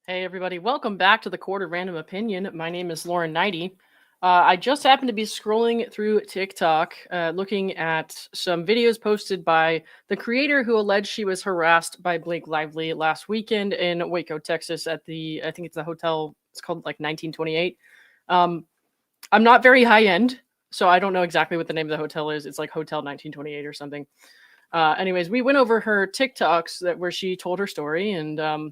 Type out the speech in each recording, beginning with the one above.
Hey everybody, welcome back to the Court of Random Opinion. My name is Lauren Neidigh. I just happened to be scrolling through TikTok, looking at some videos posted by the creator who alleged she was harassed by Blake Lively last weekend in Waco, Texas at I think it's a hotel, it's called like 1928. Um, I'm not very high end, so I don't know exactly what the name of the hotel is. It's like Hotel 1928 or something. Anyways, we went over her TikToks where she told her story, and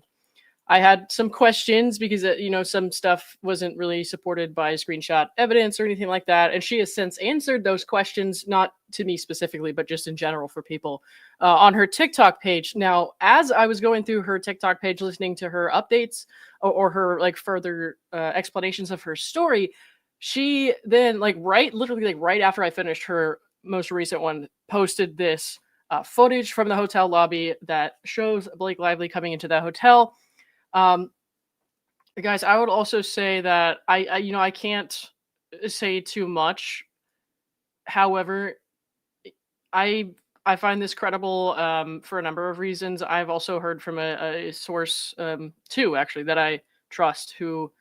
I had some questions because some stuff wasn't really supported by screenshot evidence or anything like that, and she has since answered those questions, not to me specifically, but just in general for people on her TikTok page. Now, as I was going through her TikTok page, listening to her updates or her like further explanations of her story, she then literally right after I finished her most recent one, posted this footage from the hotel lobby that shows Blake Lively coming into the hotel. um, Guys, I would also say that I can't say too much. However, I I find this credible for a number of reasons. I've also heard from a source too, actually, that I trust, who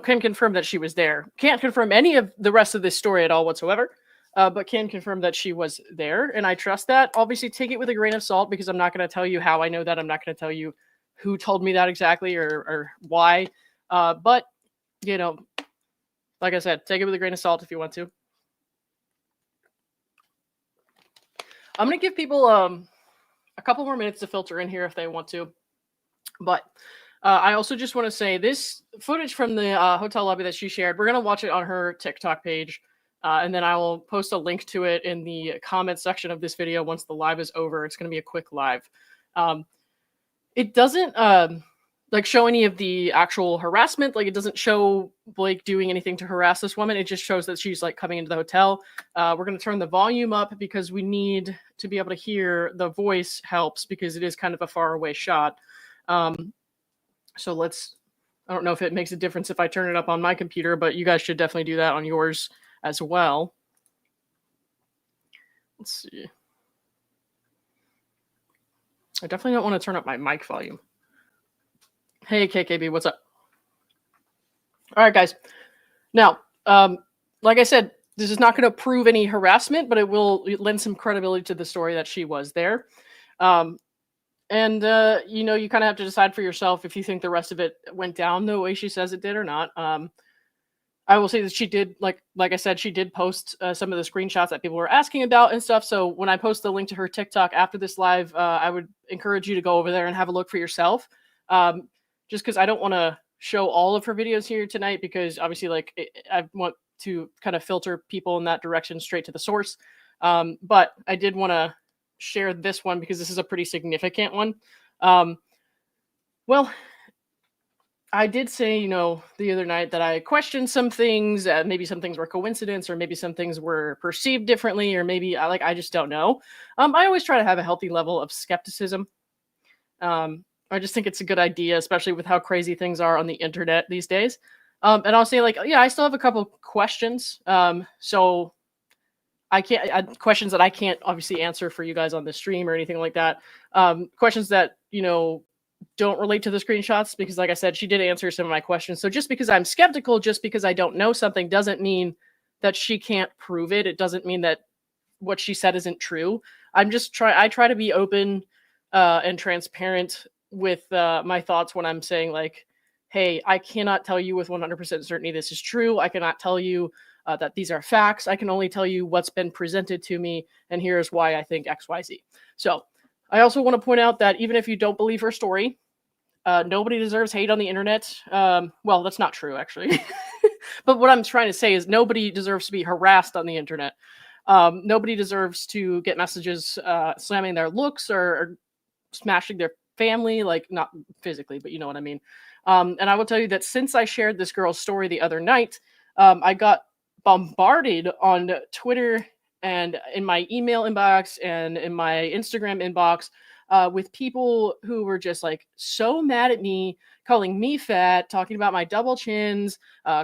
can confirm that she was there. Can't confirm any of the rest of this story at all whatsoever, but can confirm that she was there, and I trust that. Obviously, take it with a grain of salt because I'm not going to tell you how I know that. I'm not going to tell you who told me that exactly or why. But you know, like I said, take it with a grain of salt if you want to. I'm going to give people a couple more minutes to filter in here if they want to. But I also just want to say this footage from the hotel lobby that she shared, we're going to watch it on her TikTok page. And then I will post a link to it in the comment section of this video once the live is over. It's going to be a quick live. It doesn't show any of the actual harassment. Like, it doesn't show Blake doing anything to harass this woman. It just shows that she's like coming into the hotel. We're going to turn the volume up because we need to be able to hear. The voice helps because it is kind of a far away shot. So I don't know if it makes a difference if I turn it up on my computer, but you guys should definitely do that on yours as well. Let's see. I definitely don't want to turn up my mic volume. Hey, KKB, what's up? All right, guys. Now, like I said, this is not going to prove any harassment, but it will lend some credibility to the story that she was there. And you kind of have to decide for yourself if you think the rest of it went down the way she says it did or not. I will say that she did, like I said, she did post some of the screenshots that people were asking about and stuff. So when I post the link to her TikTok after this live, I would encourage you to go over there and have a look for yourself. Just because I don't want to show all of her videos here tonight, because obviously, I want to kind of filter people in that direction straight to the source. But I did want to share this one because this is a pretty significant one. Well, I did say, the other night that I questioned some things. Maybe some things were coincidence, or maybe some things were perceived differently, or maybe I just don't know. I always try to have a healthy level of skepticism. I just think it's a good idea, especially with how crazy things are on the internet these days. And I'll say, I still have a couple questions. So questions that I can't obviously answer for you guys on the stream or anything like that. Questions that, don't relate to the screenshots, because like I said, she did answer some of my questions. So just because I'm skeptical, just because I don't know something, doesn't mean that she can't prove it. It doesn't mean that what she said isn't true. I try to be open and transparent with my thoughts when I'm saying, like, hey, I cannot tell you with 100% certainty this is true. I cannot tell you that these are facts. I can only tell you what's been presented to me, and here's why I think XYZ. So I also want to point out that even if you don't believe her story, nobody deserves hate on the internet. Well, that's not true, actually. But what I'm trying to say is nobody deserves to be harassed on the internet. Nobody deserves to get messages slamming their looks or smashing their family, like not physically, but you know what I mean. And I will tell you that since I shared this girl's story the other night, I got bombarded on Twitter and in my email inbox and in my Instagram inbox with people who were just like so mad at me, calling me fat, talking about my double chins,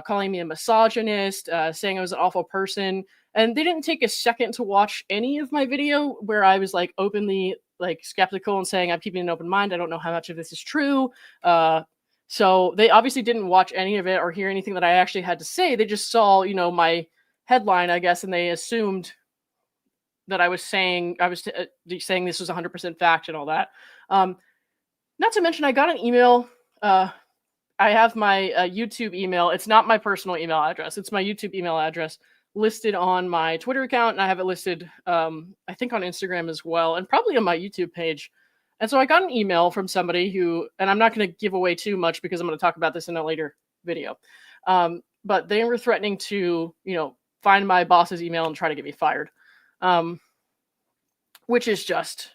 calling me a misogynist, saying I was an awful person. And they didn't take a second to watch any of my video where I was like openly like skeptical and saying I'm keeping an open mind. I don't know how much of this is true. So they obviously didn't watch any of it or hear anything that I actually had to say. They just saw, my headline, I guess, and they assumed that I was saying saying this was 100% fact and all that. Um, Not to mention, I got an email. I have my YouTube email. It's not my personal email address. It's my YouTube email address listed on my Twitter account, and I have it listed, I think, on Instagram as well, and probably on my YouTube page. And so I got an email from somebody who, and I'm not going to give away too much because I'm going to talk about this in a later video. But they were threatening to, find my boss's email and try to get me fired, which is just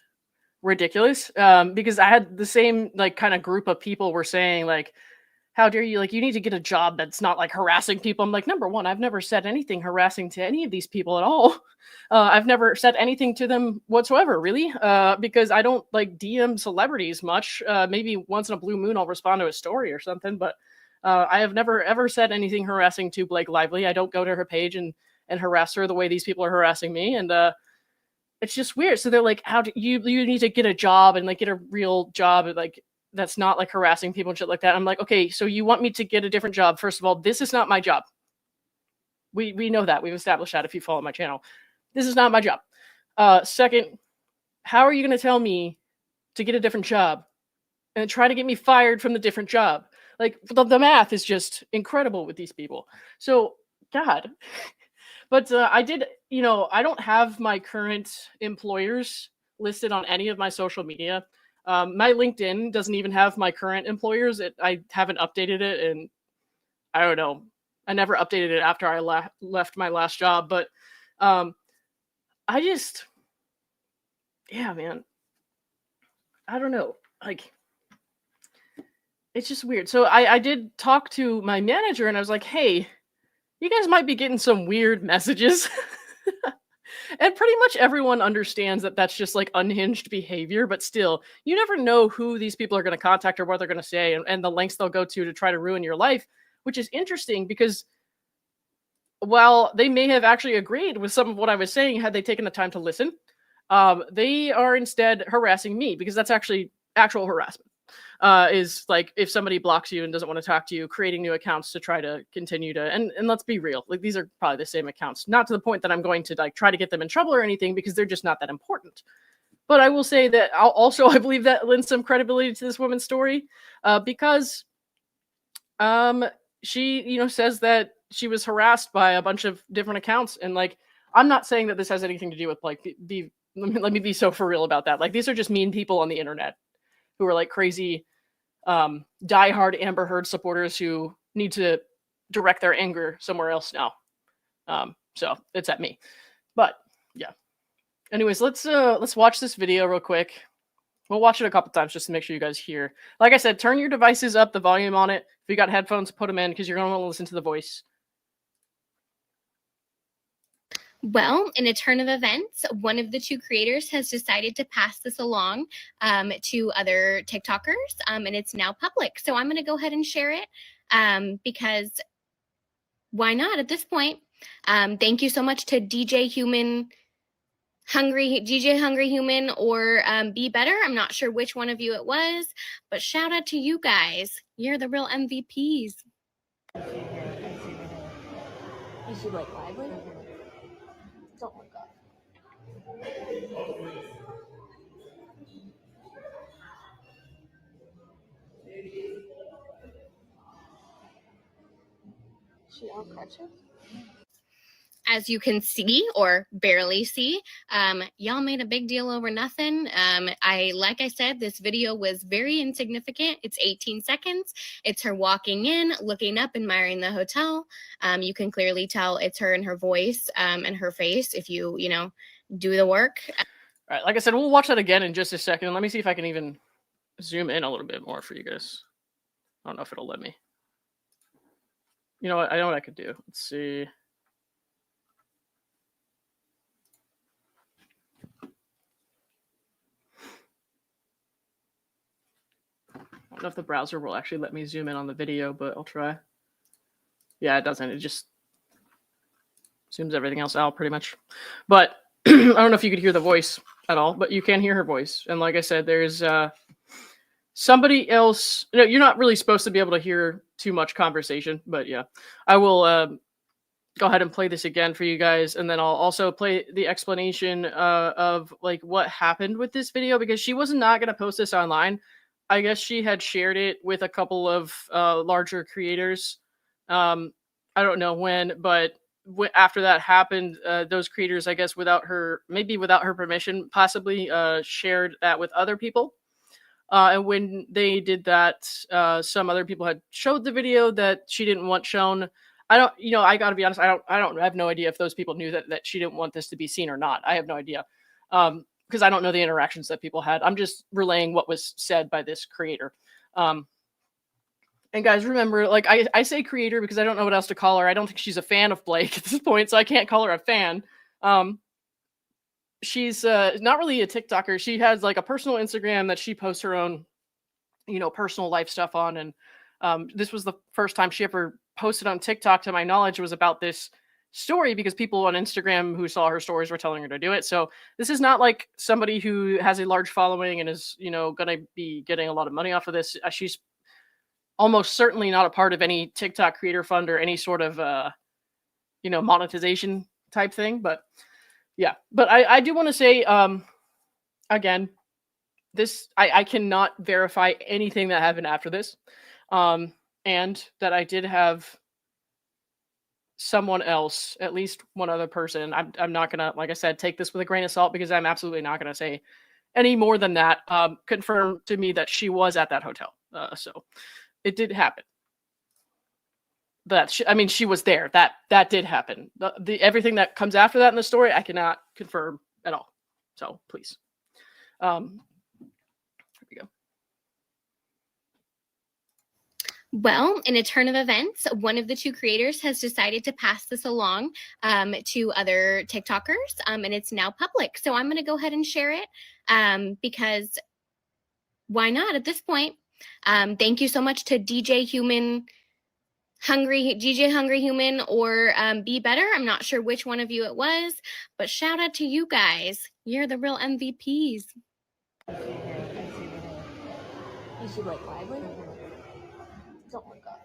ridiculous. Because I had the same kind of group of people were saying how dare you, you need to get a job that's not harassing people. I'm like, number one, I've never said anything harassing to any of these people at all. I've never said anything to them whatsoever, really, because I don't DM celebrities much. Maybe once in a blue moon I'll respond to a story or something, but I have never ever said anything harassing to Blake Lively. I don't go to her page and harass her the way these people are harassing me, and it's just weird. So they're like, how do you need to get a job and get a real job, that's not harassing people and shit like that. I'm like, okay, so you want me to get a different job. First of all, this is not my job. We know that. We've established that if you follow my channel. This is not my job. Second, how are you going to tell me to get a different job and try to get me fired from the different job? The math is just incredible with these people. So, God. But I did, I don't have my current employers listed on any of my social media. My LinkedIn doesn't even have my current employers. I haven't updated it, and I don't know. I never updated it after I left my last job, but I just, yeah, man. I don't know. It's just weird. So I did talk to my manager, and I was like, hey, you guys might be getting some weird messages. And pretty much everyone understands that that's just unhinged behavior, but still, you never know who these people are going to contact or what they're going to say, and the lengths they'll go to try to ruin your life, which is interesting because while they may have actually agreed with some of what I was saying, had they taken the time to listen, they are instead harassing me, because that's actually actual harassment. Is if somebody blocks you and doesn't want to talk to you, creating new accounts to try to continue to, and let's be real, these are probably the same accounts, not to the point that I'm going to try to get them in trouble or anything, because they're just not that important. But I will say that I believe that lends some credibility to this woman's story, because she says that she was harassed by a bunch of different accounts, and I'm not saying that this has anything to do with let me be so for real about that. These are just mean people on the internet who are crazy diehard Amber Heard supporters who need to direct their anger somewhere else now. So it's at me. But yeah. Anyways, let's watch this video real quick. We'll watch it a couple times just to make sure you guys hear. Like I said, turn your devices up, the volume on it. If you got headphones, put them in, because you're going to want to listen to the voice. Well, in a turn of events, one of the two creators has decided to pass this along to other TikTokers, and it's now public. So I'm going to go ahead and share it because why not at this point? Thank you so much to DJ Hungry Human, or Be Better. I'm not sure which one of you it was, but shout out to you guys. You're the real MVPs. You should lively? Don't look up. She all crutches? As you can see, or barely see, y'all made a big deal over nothing. Like I said, this video was very insignificant. It's 18 seconds. It's her walking in, looking up, admiring the hotel. You can clearly tell it's her and her voice and her face if you do the work. All right, like I said, we'll watch that again in just a second. Let me see if I can even zoom in a little bit more for you guys. I don't know if it'll let me. You know what? I know what I could do. Let's see. I don't know if the browser will actually let me zoom in on the video, but I'll try. Yeah, it doesn't. It just zooms everything else out pretty much. But I don't know if you could hear the voice at all, but you can hear her voice. And like I said, there's somebody else. No, you're not really supposed to be able to hear too much conversation, but yeah, I will go ahead and play this again for you guys, and then I'll also play the explanation of like what happened with this video, because she was not going to post this online. I guess she had shared it with a couple of larger creators. I don't know when, but after that happened, those creators, I guess without her, maybe without her permission, possibly shared that with other people. And when they did that, some other people had showed the video that she didn't want shown. I don't, I got to be honest. I have no idea if those people knew that she didn't want this to be seen or not. I have no idea. Because I don't know the interactions that people had. I'm just relaying what was said by this creator. And guys, remember, like I say creator because I don't know what else to call her. I don't think she's a fan of Blake at this point, so I can't call her a fan. She's not really a TikToker. She has like a personal Instagram that she posts her own, personal life stuff on. And this was the first time she ever posted on TikTok, to my knowledge, was about this story, because people on Instagram who saw her stories were telling her to do it. So this is not like somebody who has a large following and is, going to be getting a lot of money off of this. She's almost certainly not a part of any TikTok creator fund or any sort of, monetization type thing. But yeah, but I do want to say, again, this, I cannot verify anything that happened after this. And that I did have someone else, at least one other person. I'm not gonna, like I said, take this with a grain of salt, because I'm absolutely not gonna say any more than that. Confirmed to me that she was at that hotel. So it did happen. That she was there. That did happen. The everything that comes after that in the story, I cannot confirm at all. So please, here we go. Well, in a turn of events, one of the two creators has decided to pass this along to other TikTokers, and it's now public. So I'm going to go ahead and share it because why not at this point? Thank you so much to DJ Hungry Human, or Be Better. I'm not sure which one of you it was, but shout out to you guys. You're the real MVPs. You should like lively. Oh my god.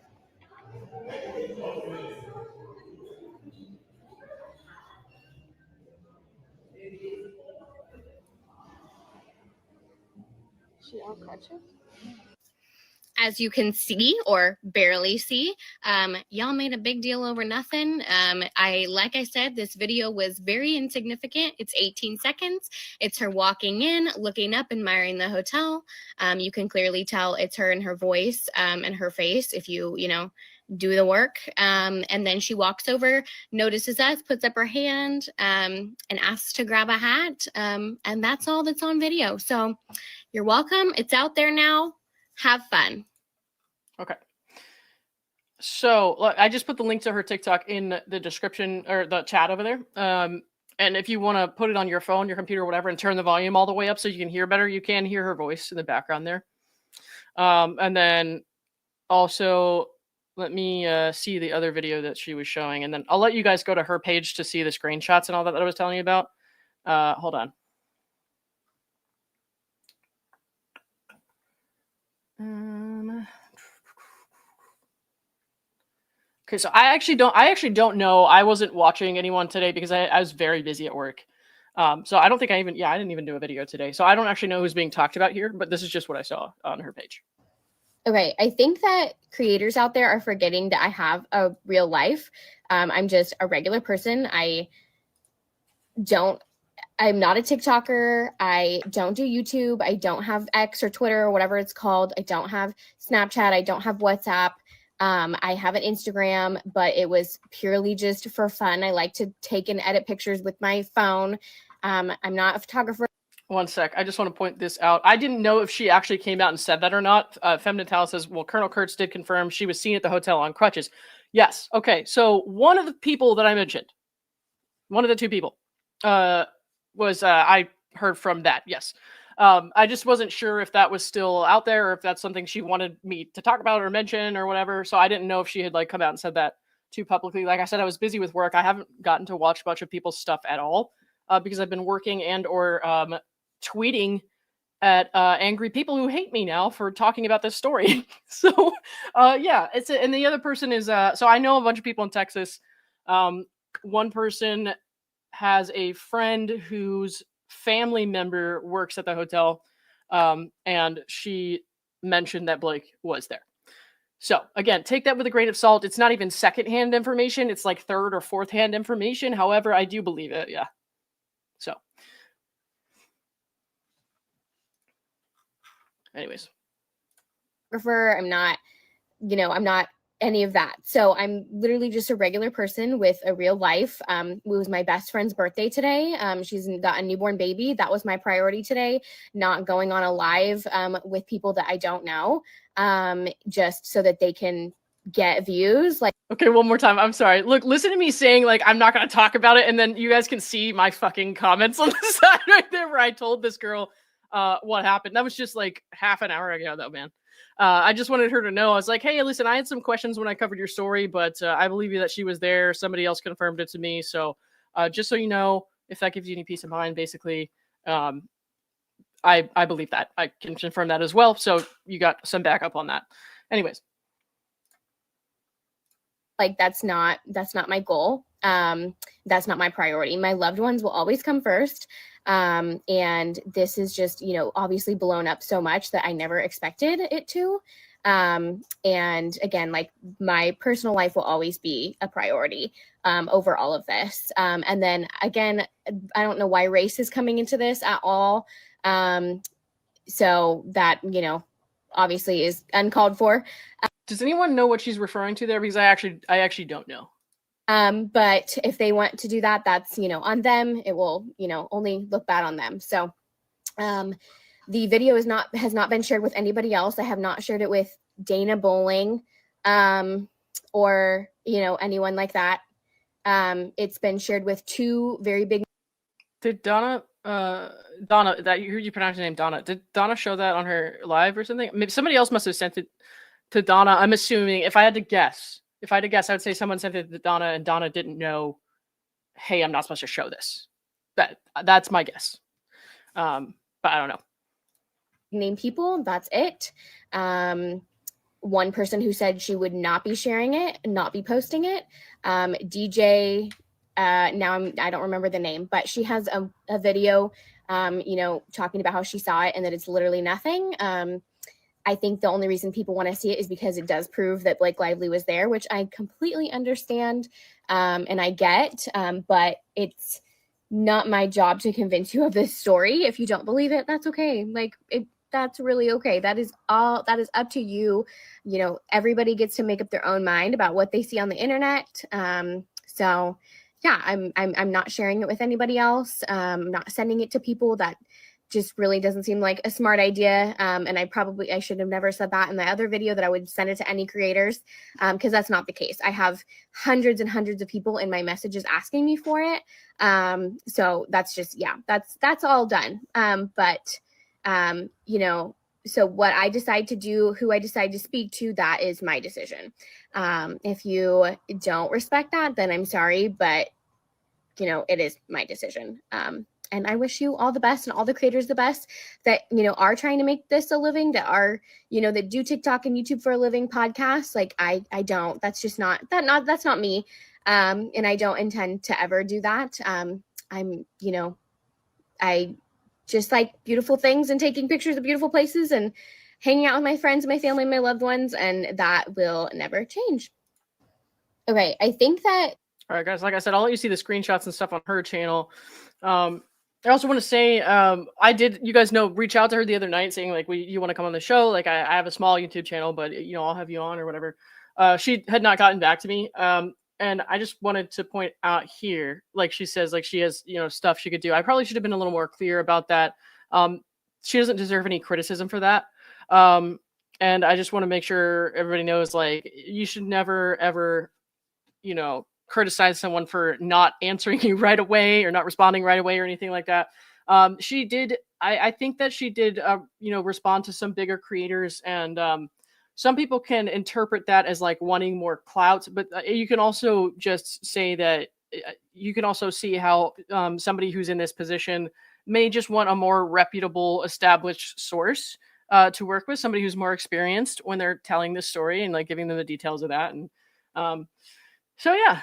She on crutches? As you can see, or barely see, y'all made a big deal over nothing. Like I said, this video was very insignificant. It's 18 seconds. It's her walking in, looking up, admiring the hotel. You can clearly tell it's her and her voice and her face if you do the work. And then she walks over, notices us, puts up her hand, and asks to grab a hat. And that's all that's on video. So you're welcome. It's out there now. Have fun. Okay. So I just put the link to her TikTok in the description or the chat over there. And if you want to put it on your phone, your computer, whatever, and turn the volume all the way up so you can hear better, you can hear her voice in the background there. And then also let me see the other video that she was showing, and then I'll let you guys go to her page to see the screenshots and all that I was telling you about. Hold on. Okay, so I actually don't know. I wasn't watching anyone today because I was very busy at work. So I don't think I didn't even do a video today. So I don't actually know who's being talked about here, but this is just what I saw on her page. Okay, I think that creators out there are forgetting that I have a real life. I'm just a regular person. I'm not a TikToker. I don't do YouTube. I don't have X or Twitter or whatever it's called. I don't have Snapchat. I don't have WhatsApp. I have an Instagram, but it was purely just for fun. I like to take and edit pictures with my phone. I'm not a photographer. One sec. I just want to point this out. I didn't know if she actually came out and said that or not. Femnatalis says, well, Colonel Kurtz did confirm she was seen at the hotel on crutches. Yes. Okay. So one of the people that I mentioned, one of the two people, was I heard from that. Yes. I just wasn't sure if that was still out there or if that's something she wanted me to talk about or mention or whatever. So I didn't know if she had come out and said that too publicly. Like I said, I was busy with work. I haven't gotten to watch much of people's stuff at all because I've been working and or tweeting at angry people who hate me now for talking about this story. So yeah, and the other person is so I know a bunch of people in Texas. One person has a friend whose family member works at the hotel, and she mentioned that Blake was there. So again, take that with a grain of salt. It's not even secondhand information. It's like third or fourth hand information. However, I do believe it. Yeah. So anyways. I'm not, I'm not any of that. So I'm literally just a regular person with a real life. It was my best friend's birthday today. She's got a newborn baby. That was my priority today, not going on a live with people that I don't know, just so that they can get views. Like, okay, one more time. I'm sorry. Look, listen to me saying like I'm not going to talk about it, and then you guys can see my fucking comments on the side right there where I told this girl what happened. That was just like half an hour ago, though, man. I just wanted her to know. I was like, hey, listen, I had some questions when I covered your story, but I believe you that she was there. Somebody else confirmed it to me. So just so you know, if that gives you any peace of mind, basically, I believe that. I can confirm that as well. So you got some backup on that. Anyways. Like, that's not my goal. That's not my priority. My loved ones will always come first. And this is just, obviously blown up so much that I never expected it to. And again, like, my personal life will always be a priority over all of this. And then again, I don't know why race is coming into this at all. So that, obviously is uncalled for. Does anyone know what she's referring to there? Because I actually don't know. But if they want to do that, that's, on them. It will, only look bad on them. So the video has not been shared with anybody else. I have not shared it with Dana Bowling or, anyone like that. It's been shared with two very big. Did Donna, that you pronounce her name Donna. Did Donna show that on her live or something? Maybe somebody else must have sent it to Donna. I'm assuming, if I had to guess, I would say someone sent it to Donna and Donna didn't know, hey, I'm not supposed to show this. That's my guess. But I don't know. Name people, that's it. One person who said she would not be sharing it, not be posting it. DJ, now I don't remember the name, but she has a video, talking about how she saw it and that it's literally nothing. I think the only reason people want to see it is because it does prove that Blake Lively was there, which I completely understand and I get, but it's not my job to convince you of this story. If you don't believe it, that's okay. That's really okay. That is up to you. Everybody gets to make up their own mind about what they see on the internet. So yeah, I'm not sharing it with anybody else. I'm not sending it to people. That just really doesn't seem like a smart idea. And I should have never said that in the other video, that I would send it to any creators, because that's not the case. I have hundreds and hundreds of people in my messages asking me for it. So that's just, yeah, that's all done. So what I decide to do, who I decide to speak to, that is my decision. If you don't respect that, then I'm sorry, but it is my decision. And I wish you all the best and all the creators the best that, are trying to make this a living, that are, that do TikTok and YouTube for a living, podcasts. Like I don't, that's just not, that's not me. And I don't intend to ever do that. I just like beautiful things and taking pictures of beautiful places and hanging out with my friends, my family, my loved ones. And that will never change. Okay. I think that. All right, guys, like I said, I'll let you see the screenshots and stuff on her channel. I also want to say, I did, you guys know, reach out to her the other night saying like, you want to come on the show? Like I have a small YouTube channel, but I'll have you on or whatever. She had not gotten back to me. And I just wanted to point out here, like she says, like she has, stuff she could do. I probably should have been a little more clear about that. She doesn't deserve any criticism for that. And I just want to make sure everybody knows, like, you should never, ever, criticize someone for not answering you right away or not responding right away or anything like that. She did, I think that she did, respond to some bigger creators, and some people can interpret that as like wanting more clout, but you can also just say that you can also see how somebody who's in this position may just want a more reputable, established source to work with, somebody who's more experienced when they're telling this story and like giving them the details of that. And so yeah,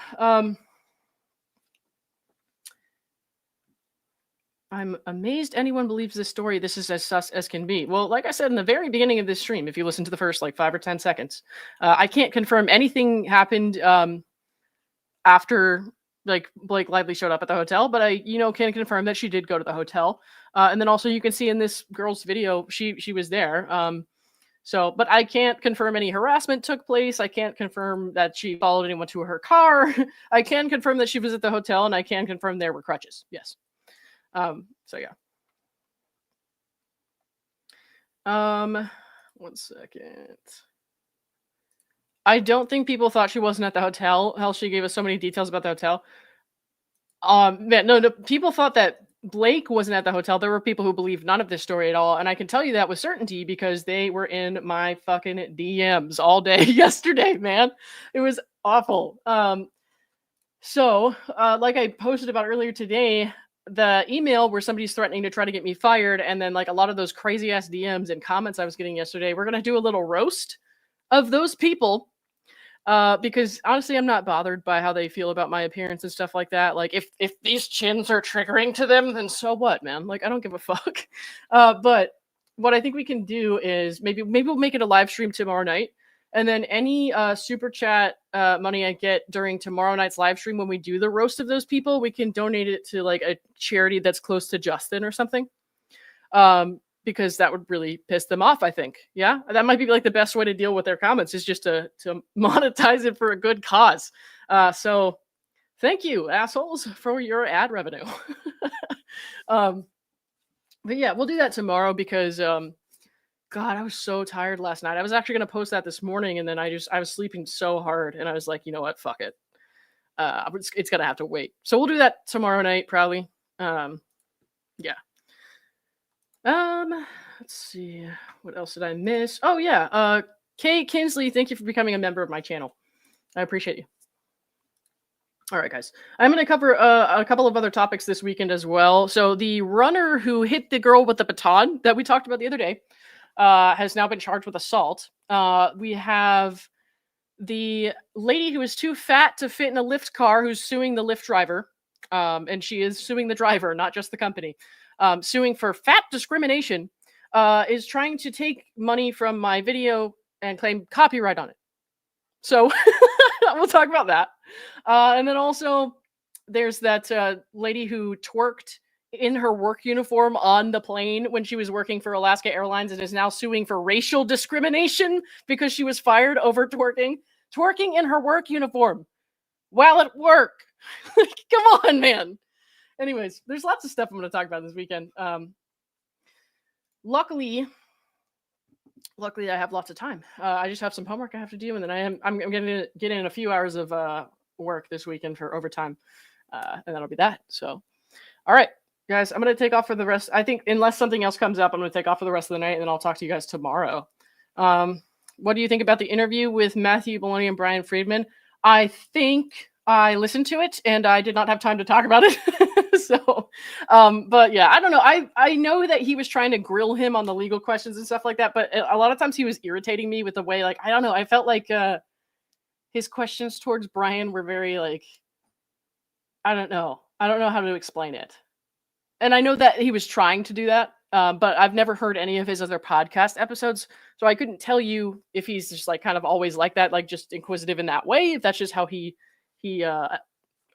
I'm amazed anyone believes this story. This is as sus as can be. Well, like I said in the very beginning of this stream, if you listen to the first like 5 or 10 seconds, I can't confirm anything happened after like Blake Lively showed up at the hotel, but I, can confirm that she did go to the hotel. And then also you can see in this girl's video, she was there. But I can't confirm any harassment took place. I can't confirm that she followed anyone to her car. I can confirm that she was at the hotel, and I can confirm there were crutches. Yes. So yeah. 1 second. I don't think people thought she wasn't at the hotel. Hell, she gave us so many details about the hotel. Man, no, people thought that Blake wasn't at the hotel. There were people who believed none of this story at all, and I can tell you that with certainty because they were in my fucking DMs all day yesterday, man. It was awful. So, like I posted about earlier today, the email where somebody's threatening to try to get me fired, and then like a lot of those crazy ass DMs and comments I was getting yesterday, we're gonna do a little roast of those people. Because honestly, I'm not bothered by how they feel about my appearance and stuff like that. Like if these chins are triggering to them, then so what, man? Like I don't give a fuck. But what I think we can do is maybe we'll make it a live stream tomorrow night. And then any super chat money I get during tomorrow night's live stream when we do the roast of those people, we can donate it to like a charity that's close to Justin or something. Because that would really piss them off, I think. Yeah, that might be like the best way to deal with their comments is just to monetize it for a good cause. So thank you, assholes, for your ad revenue. But yeah, we'll do that tomorrow because God, I was so tired last night. I was actually going to post that this morning, and then I was sleeping so hard, and I was like, you know what, fuck it. It's going to have to wait. So we'll do that tomorrow night, probably. Yeah. Let's see. What else did I miss? Oh, yeah. Kay Kingsley, thank you for becoming a member of my channel. I appreciate you. All right, guys. I'm going to cover a couple of other topics this weekend as well. So the runner who hit the girl with the baton that we talked about the other day has now been charged with assault. We have the lady who is too fat to fit in a Lyft car who's suing the Lyft driver. And she is suing the driver, not just the company. Suing for fat discrimination, is trying to take money from my video and claim copyright on it. So we'll talk about that. And then also there's that lady who twerked in her work uniform on the plane when she was working for Alaska Airlines and is now suing for racial discrimination because she was fired over twerking in her work uniform while at work. Come on, man. Anyways, there's lots of stuff I'm going to talk about this weekend. Luckily, I have lots of time. I just have some homework I have to do, and then I'm going to get in a few hours of work this weekend for overtime, and that'll be that. So, all right, guys, I'm going to take off for the rest. I think unless something else comes up, I'm going to take off for the rest of the night, and then I'll talk to you guys tomorrow. What do you think about the interview with Matthew Maloney and Brian Friedman? I think I listened to it, and I did not have time to talk about it. So, but yeah, I don't know. I know that he was trying to grill him on the legal questions and stuff like that, but a lot of times he was irritating me with the way, like, I don't know. I felt like his questions towards Brian were very like, I don't know how to explain it. And I know that he was trying to do that, but I've never heard any of his other podcast episodes, so I couldn't tell you if he's just like kind of always like that, like just inquisitive in that way. If that's just how he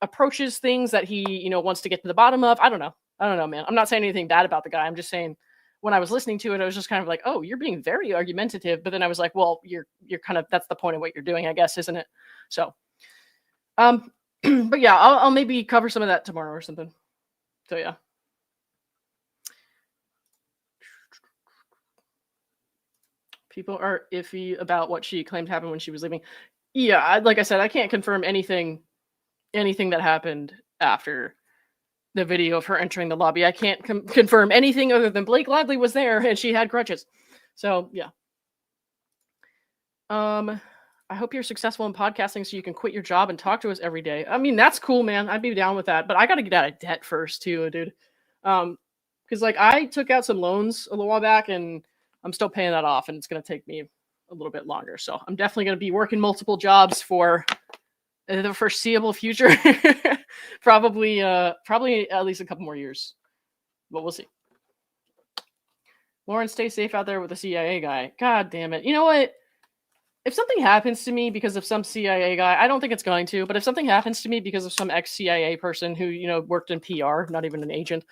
approaches things that he, wants to get to the bottom of. I don't know, man. I'm not saying anything bad about the guy. I'm just saying when I was listening to it, I was just kind of like, oh, you're being very argumentative. But then I was like, well, you're kind of, that's the point of what you're doing, I guess, isn't it? So, but yeah, I'll maybe cover some of that tomorrow or something. So yeah. People are iffy about what she claimed happened when she was leaving. Yeah, like I said, I can't confirm anything that happened after the video of her entering the lobby. I can't confirm anything other than Blake Lively was there and she had crutches. So yeah. I hope you're successful in podcasting so you can quit your job and talk to us every day. I mean, that's cool, man. I'd be down with that, but I got to get out of debt first too, dude. Because like I took out some loans a little while back, and I'm still paying that off, and it's going to take me a little bit longer. So I'm definitely going to be working multiple jobs for the foreseeable future. Probably at least a couple more years, but we'll see. Lauren, stay safe out there with the CIA guy. God damn it. You know what? If something happens to me because of some CIA guy, I don't think it's going to, but if something happens to me because of some ex-CIA person who, you know, worked in PR, not even an agent,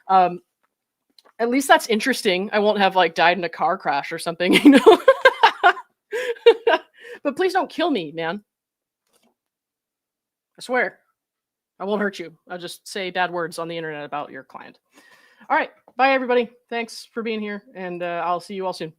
at least that's interesting. I won't have like died in a car crash or something, you know? But please don't kill me, man. I swear. I won't hurt you. I'll just say bad words on the internet about your client. All right. Bye, everybody. Thanks for being here, and I'll see you all soon.